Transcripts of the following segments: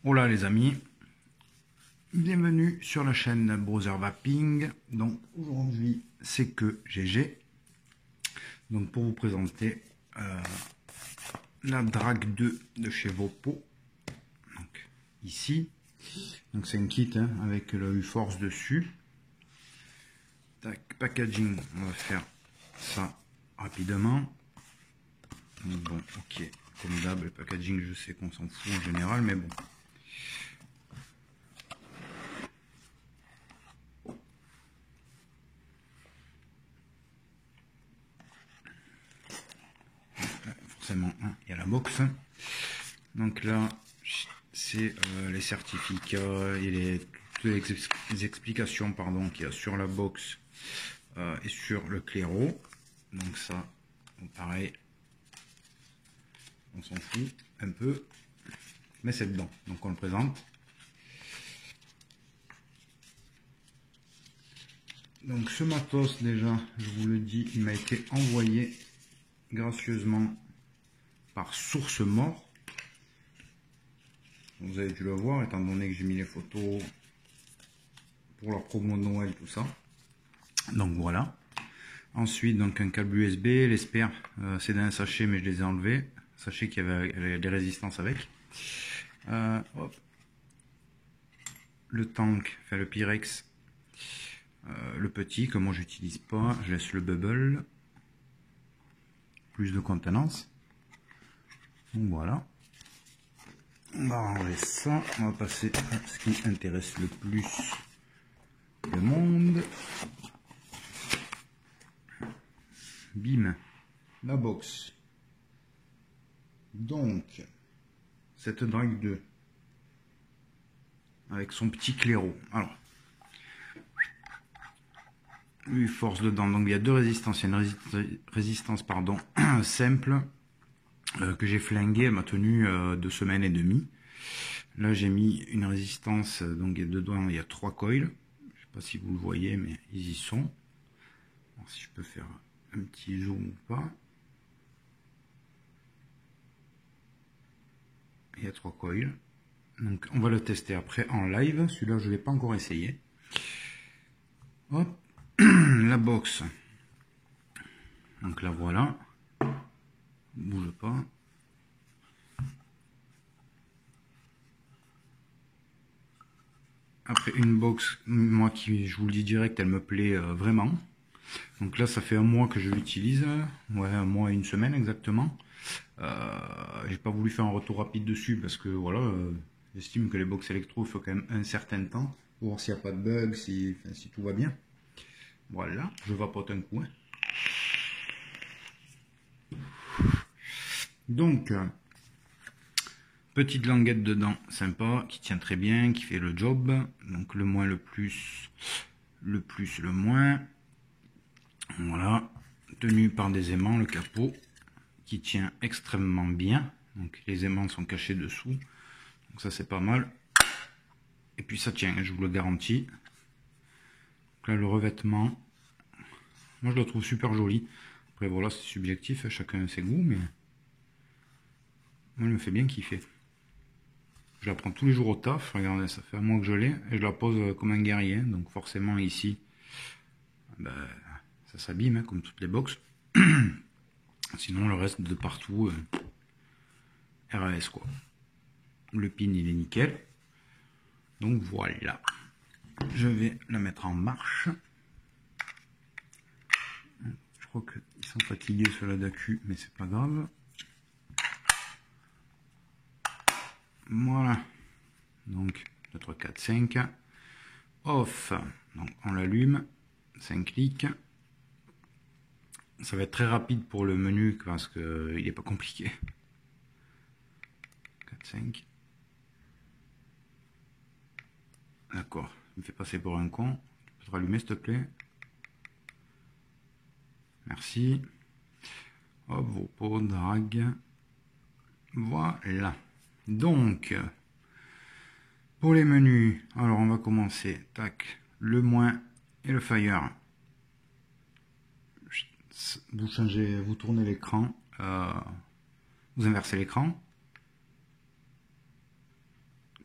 Hola les amis, bienvenue sur la chaîne Browser Vaping. Donc aujourd'hui c'est que GG. Donc pour vous présenter la Drag 2 de chez Vopo. Donc ici, donc c'est un kit hein, avec le U-Force dessus. Tac, packaging, on va faire ça rapidement. Donc, bon, ok, comme d'hab, le packaging je sais qu'on s'en fout en général, mais bon. Forcément, hein, il y a la box. Donc là, c'est les certificats et toutes les explications pardon, qu'il y a sur la box et sur le claireau. Donc ça, pareil, on s'en fout un peu, mais c'est dedans. Donc on le présente. Donc ce matos déjà, je vous le dis, il m'a été envoyé gracieusement par Source Mort. Vous avez dû le voir étant donné que j'ai mis les photos pour leur promo de Noël, tout ça. Donc voilà. Ensuite, donc un câble USB, les spares, c'est dans un sachet mais je les ai enlevés. Sachez qu'il y avait des résistances avec. Hop. Le tank, enfin le Pyrex, le petit que moi j'utilise pas, je laisse le bubble. Plus de contenance. Donc voilà. On va ranger ça, on va passer à ce qui intéresse le plus le monde. Bim, la box. Donc, cette Drag 2 avec son petit claireau. Alors, lui force dedans. Donc il y a deux résistances. Il y a une résistance pardon simple que j'ai flinguée. Elle m'a tenu 2 semaines et demie. Là j'ai mis une résistance. Donc dedans il y a 3 coils. Je sais pas si vous le voyez, mais ils y sont. Alors, si je peux faire un petit zoom ou pas. Il y a 3 coils. Donc on va le tester après en live. Celui-là je ne l'ai pas encore essayé. Hop, la box. Donc là voilà. Bouge pas. Après une box, moi qui je vous le dis direct, elle me plaît vraiment. Donc là ça fait 1 mois que je l'utilise. Ouais, 1 mois et 1 semaine exactement. J'ai pas voulu faire un retour rapide dessus parce que voilà, j'estime que les box électro il faut quand même un certain temps pour voir s'il n'y a pas de bug, si tout va bien. Voilà, je vapote un coup. Hein. Donc, petite languette dedans, sympa, qui tient très bien, qui fait le job. Donc le moins, le plus, le moins. Voilà, tenu par des aimants, le capot, qui tient extrêmement bien. Donc les aimants sont cachés dessous. Donc ça c'est pas mal. Et puis ça tient, je vous le garantis. Donc là le revêtement, moi je le trouve super joli. Après voilà, c'est subjectif, chacun a ses goûts, mais moi il me fait bien kiffer. Je la prends tous les jours au taf, regardez, ça fait 1 mois que je l'ai, et je la pose comme un guerrier, donc forcément ici, ben, ça s'abîme, hein, comme toutes les box. Sinon le reste de partout, RAS quoi. Le pin il est nickel. Donc voilà. Je vais la mettre en marche. Je crois qu'ils sont fatigués sur la DAQ, mais c'est pas grave. Voilà. Donc 2, 3, 4, 5. Off. Donc on l'allume. 5 clics. Ça va être très rapide pour le menu parce qu'il n'est pas compliqué. 4, 5. D'accord. Il me fait passer pour un con. Tu peux te rallumer s'il te plaît. Merci. Hop, vos pots, drag. Voilà. Donc, pour les menus, alors on va commencer. Tac, le moins et le fire. Vous changez, vous tournez l'écran, vous inversez l'écran.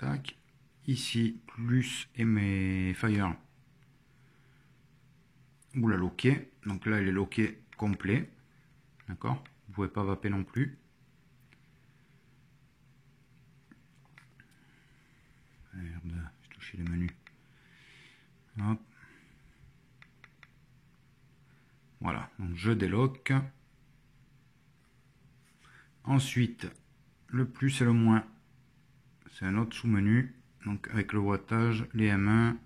tac, ici plus et mes fire, vous la loquez, donc là elle est loquée complet, d'accord, vous pouvez pas vaper non plus. Merde, j'ai touché les menus. Hop. Voilà, donc je déloque. Ensuite, le plus et le moins, c'est un autre sous-menu. Donc avec le wattage, les M1.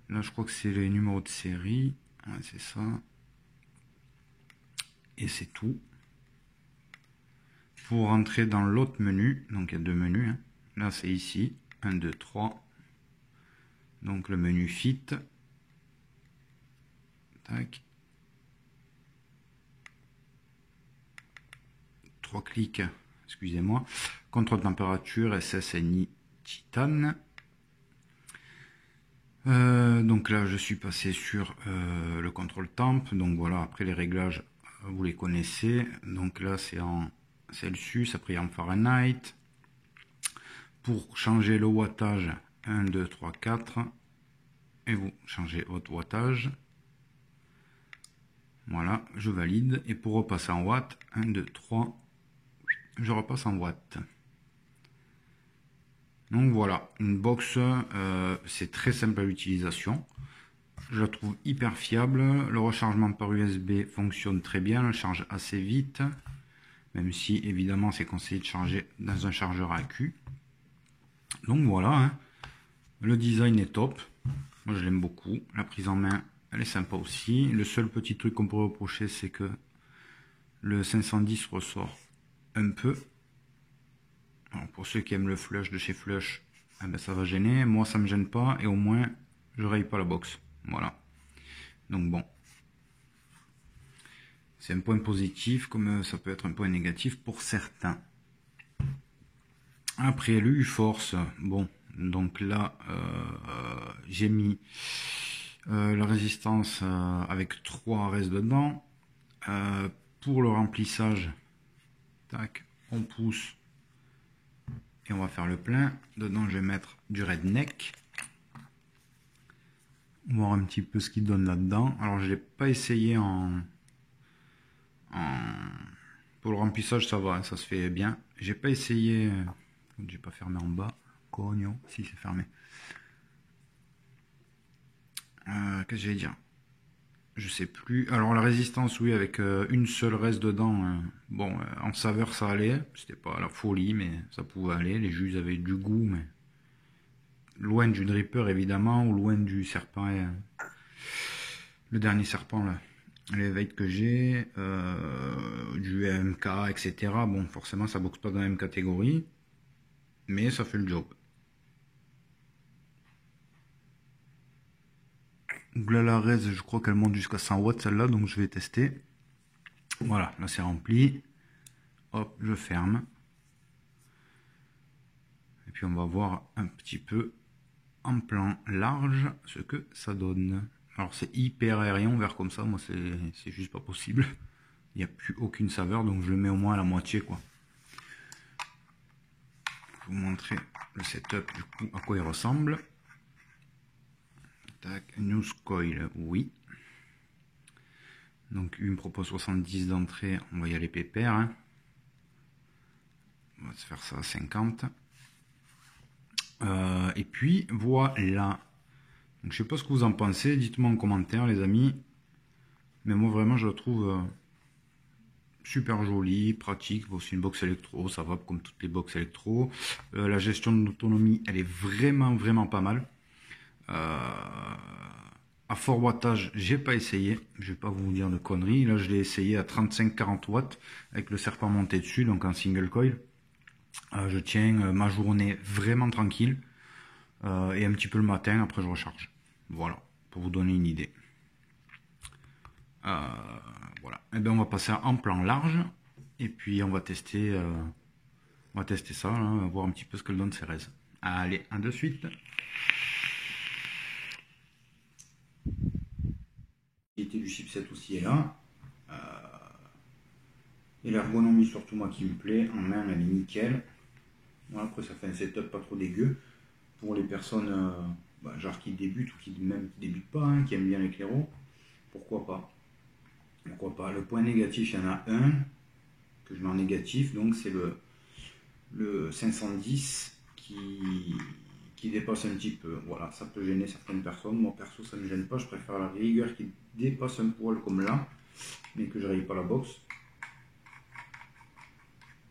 Là, je crois que c'est les numéros de série. Ouais, c'est ça. Et c'est tout. Pour rentrer dans l'autre menu, donc il y a deux menus. Hein. Là, c'est ici. 1, 2, 3. Donc le menu Fit. Tac. 3 clics, excusez-moi. Contrôle température, SSNI Titane. Donc là, je suis passé sur le contrôle temp. Donc voilà, après les réglages, vous les connaissez. Donc là, c'est en Celsius, après en Fahrenheit. Pour changer le wattage, 1, 2, 3, 4. Et vous changez votre wattage. Voilà, je valide. Et pour repasser en watts, 1, 2, 3, je repasse en watts. Donc voilà, une box, c'est très simple à l'utilisation. Je la trouve hyper fiable. Le rechargement par USB fonctionne très bien, elle charge assez vite. Même si évidemment c'est conseillé de charger dans un chargeur AQ. Donc voilà, hein. Le design est top. Moi je l'aime beaucoup. La prise en main, elle est sympa aussi. Le seul petit truc qu'on pourrait reprocher, c'est que le 510 ressort un peu. Alors pour ceux qui aiment le flush de chez Flush, eh ben ça va gêner. Moi ça me gêne pas et au moins je raye pas la box. Voilà. Donc bon. C'est un point positif comme ça peut être un point négatif pour certains. Après l'U-Force, bon, donc là j'ai mis la résistance avec 3 restes dedans. Pour le remplissage, tac, on pousse. Et on va faire le plein. Dedans, je vais mettre du redneck. Voir un petit peu ce qu'il donne là-dedans. Alors, je l'ai pas essayé pour le remplissage, ça va, ça se fait bien. J'ai pas essayé. J'ai pas fermé en bas. Cognon, si c'est fermé. Qu'est-ce que j'allais dire? Je sais plus. Alors la résistance, oui, avec une seule reste dedans. Bon, en saveur, ça allait. C'était pas la folie, mais ça pouvait aller. Les jus avaient du goût, mais loin du dripper évidemment, ou loin du serpent. Le dernier serpent là, l'éveil que j'ai, du MK, etc. Bon, forcément, ça boxe pas dans la même catégorie, mais ça fait le job. Donc là, la res, je crois qu'elle monte jusqu'à 100 watts celle-là, donc je vais tester. Voilà, là c'est rempli. Hop, je ferme. Et puis on va voir un petit peu en plan large ce que ça donne. Alors c'est hyper aérien vers comme ça, moi c'est juste pas possible. Il n'y a plus aucune saveur, donc je le mets au moins à la moitié quoi. Je vais vous montrer le setup du coup à quoi il ressemble. Tac, news coil, oui. Donc il me propose 70 d'entrée, on va y aller pépère. Hein. On va se faire ça à 50. Et puis voilà. Donc, je sais pas ce que vous en pensez, dites-moi en commentaire les amis. Mais moi vraiment je la trouve super jolie, pratique. C'est une box électro, ça va comme toutes les box électro. La gestion de l'autonomie, elle est vraiment pas mal. À fort wattage, j'ai pas essayé, je vais pas vous dire de conneries. Là je l'ai essayé à 35-40 watts avec le serpent monté dessus, donc en single coil. Je tiens ma journée vraiment tranquille. Et un petit peu le matin, après je recharge. Voilà, pour vous donner une idée. Voilà. Et bien on va passer en plan large. Et puis on va tester ça, là, voir un petit peu ce que donne ces raises. Allez, un de suite. L'utilité du chipset aussi est là. Et l'ergonomie surtout moi qui me plaît. En main elle est nickel. Voilà, après ça fait un setup pas trop dégueu. pour les personnes genre qui débutent ou qui même débutent pas, hein, qui aiment bien l'éclairo, pourquoi pas. Pourquoi pas. Le point négatif, il y en a un que je mets en négatif, donc c'est le 510 qui dépasse un petit peu. Voilà, ça peut gêner certaines personnes. Moi perso, ça ne me gêne pas. Je préfère la rigueur qui dépasse un poil comme là, mais que je raye pas la boxe.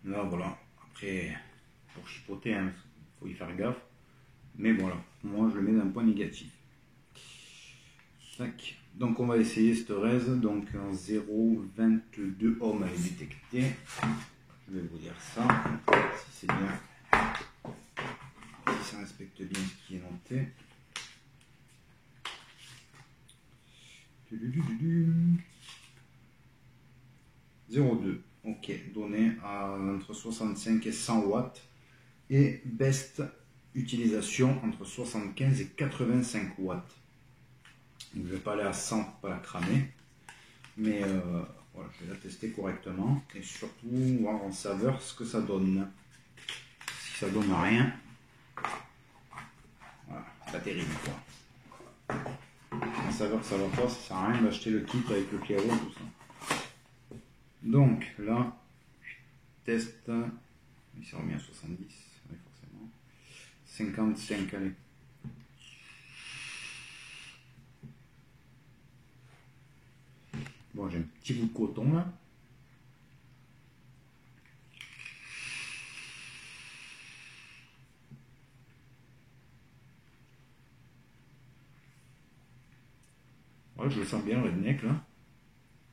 Là, voilà. Après, pour chipoter, hein, faut y faire gaffe. Mais voilà, moi je le mets d'un point négatif. Tac. Donc on va essayer cette raise. Donc en 0,22 ohms elle est détectée. Je vais vous dire ça, si c'est bien, si ça respecte bien ce qui est noté. 0,2. Ok, donné à entre 65 et 100 watts. Et best utilisation entre 75 et 85 watts. Donc, je ne vais pas aller à 100 pour pas la cramer, mais voilà, je vais la tester correctement et surtout voir en saveur ce que ça donne. Si ça donne rien, voilà, pas terrible quoi. En saveur ça va pas, ça sert à rien d'acheter le kit avec le clairon tout ça. Donc là, test, il s'est remis à 70, oui, forcément. 55, allez. Bon, j'ai un petit bout de coton là. Ouais, je le sens bien le redneck là.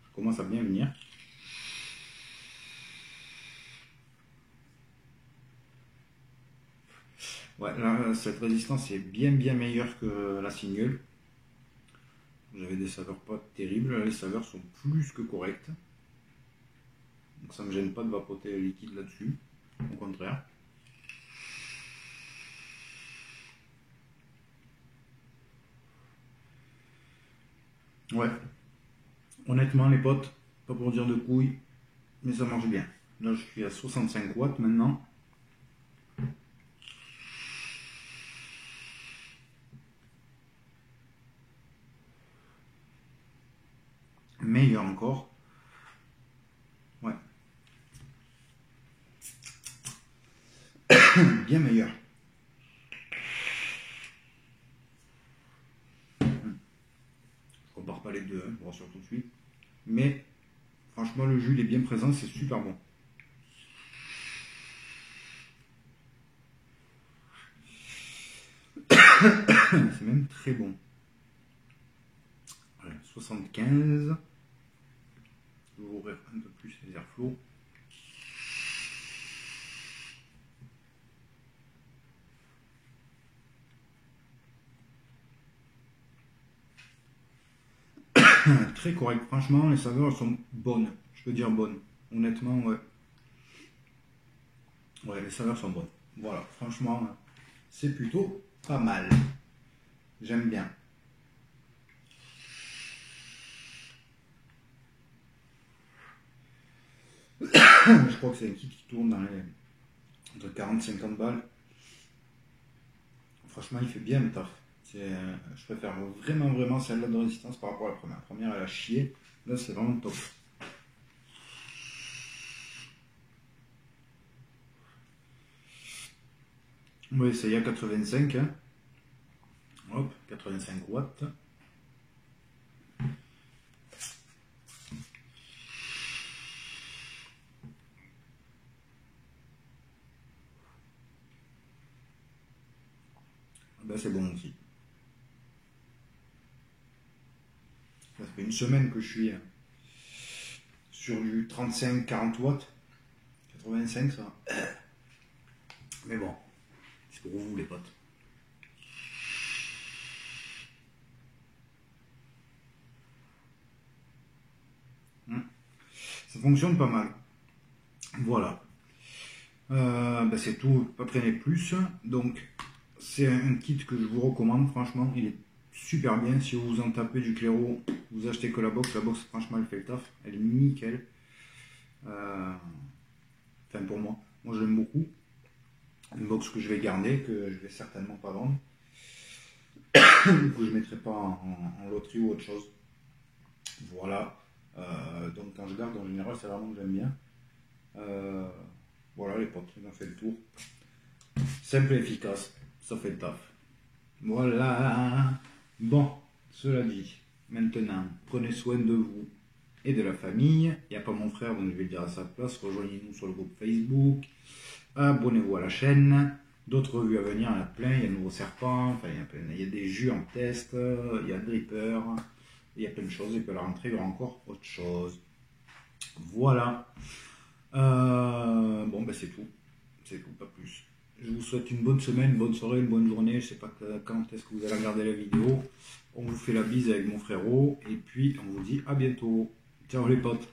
Je commence à bien venir. Ouais, là, cette résistance est bien meilleure que la single. J'avais des saveurs pas terribles, là, les saveurs sont plus que correctes. Donc ça me gêne pas de vapoter le liquide là-dessus, au contraire. Ouais, honnêtement les potes, pas pour dire de couilles, mais ça marche bien. Là je suis à 65 watts maintenant. Meilleur encore. Ouais. Bien meilleur. Je compare pas les deux, hein, pour sûr tout de suite. Mais franchement le jus il est bien présent, c'est super bon. C'est même très bon. Voilà, 75. Je vais ouvrir un peu plus les airflows. Très correct, franchement les saveurs sont bonnes, je peux dire bonnes, honnêtement ouais. Ouais, les saveurs sont bonnes, voilà, franchement c'est plutôt pas mal, j'aime bien. Je crois que c'est un kit qui tourne dans les entre 40 et 50 balles. Franchement il fait bien le taf. Je préfère vraiment celle-là de résistance par rapport à la première. La première elle a chié, là c'est vraiment top. On va essayer à 85, hein. Hop, 85 watts. Ben, c'est bon aussi. Ça fait une semaine que je suis sur du 35-40 watts. 85 ça. Mais bon, c'est pour vous les potes. Ça fonctionne pas mal. Voilà. Ben c'est tout, pas traîner plus. Donc c'est un kit que je vous recommande, franchement, il est super bien. Si vous en tapez du clairon, vous achetez que la box franchement elle fait le taf, elle est nickel. Enfin pour moi je l'aime beaucoup. Une box que je vais garder, que je vais certainement pas vendre. Que je mettrai pas en loterie ou autre chose. Voilà. Donc quand je garde en général, c'est vraiment que j'aime bien. Voilà les potes, on a fait le tour. Simple et efficace, ça fait le taf. Voilà. Bon, cela dit, maintenant, prenez soin de vous et de la famille. Il n'y a pas mon frère, donc je vais le dire à sa place. Rejoignez-nous sur le groupe Facebook. Abonnez-vous à la chaîne. D'autres revues à venir, il y en a plein. Il y a de nouveaux serpents, enfin, il y a des jus en test, il y a Dripper, il y a plein de choses. Et puis à la rentrée, il y aura encore autre chose. Voilà. Bon, ben c'est tout. C'est tout, pas plus. Je vous souhaite une bonne semaine, une bonne soirée, une bonne journée. Je ne sais pas quand est-ce que vous allez regarder la vidéo. On vous fait la bise avec mon frérot. Et puis, on vous dit à bientôt. Ciao les potes.